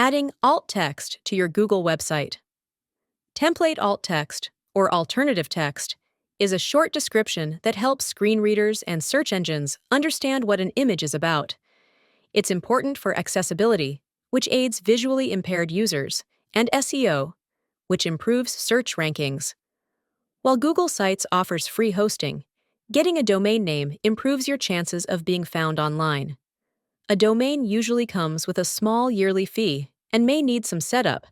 Adding alt text to your Google website. Template alt text, or alternative text, is a short description that helps screen readers and search engines understand what an image is about. It's important for accessibility, which aids visually impaired users, and SEO, which improves search rankings. While Google Sites offers free hosting, getting a domain name improves your chances of being found online. A domain usually comes with a small yearly fee and may need some setup,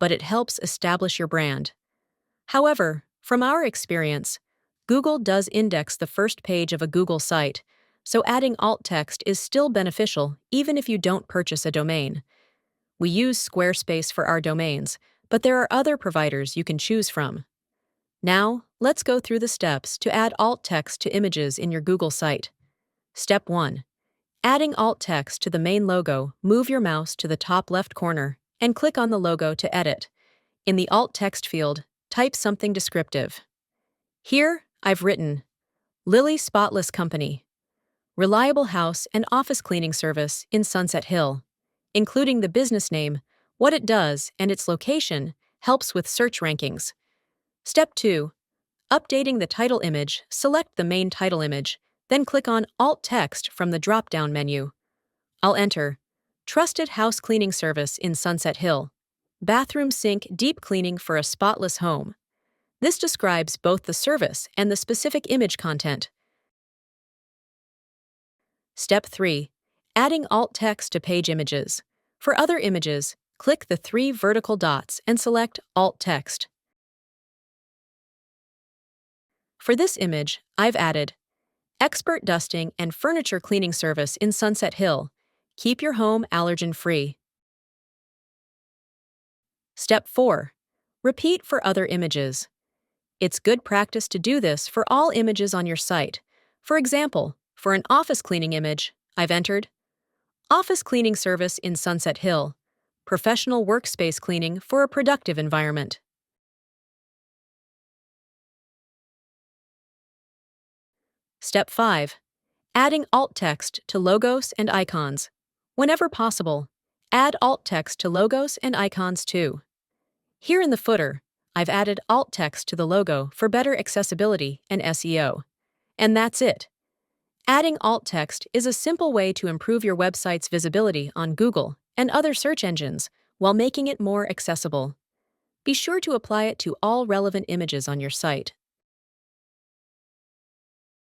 but it helps establish your brand. However, from our experience, Google does index the first page of a Google site, so adding alt text is still beneficial even if you don't purchase a domain. We use Squarespace for our domains, but there are other providers you can choose from. Now, let's go through the steps to add alt text to images in your Google site. Step 1. Adding alt text to the main logo, move your mouse to the top left corner and click on the logo to edit. In the alt text field, type something descriptive. Here, I've written, Lily Spotless Company, reliable house and office cleaning service in Sunset Hill. Including the business name, what it does, and its location helps with search rankings. Step 2. Updating the title image, select the main title image, then click on Alt Text from the drop-down menu. I'll enter, Trusted House Cleaning Service in Sunset Hill. Bathroom sink deep cleaning for a spotless home. This describes both the service and the specific image content. Step 3. Adding alt text to page images. For other images, click the 3 vertical dots and select Alt Text. For this image, I've added Expert Dusting and Furniture Cleaning Service in Sunset Hill. Keep your home allergen-free. Step 4. Repeat for other images. It's good practice to do this for all images on your site. For example, for an office cleaning image, I've entered Office Cleaning Service in Sunset Hill. Professional workspace cleaning for a productive environment. Step 5. Adding alt text to logos and icons. Whenever possible, add alt text to logos and icons too. Here in the footer, I've added alt text to the logo for better accessibility and SEO. And that's it. Adding alt text is a simple way to improve your website's visibility on Google and other search engines while making it more accessible. Be sure to apply it to all relevant images on your site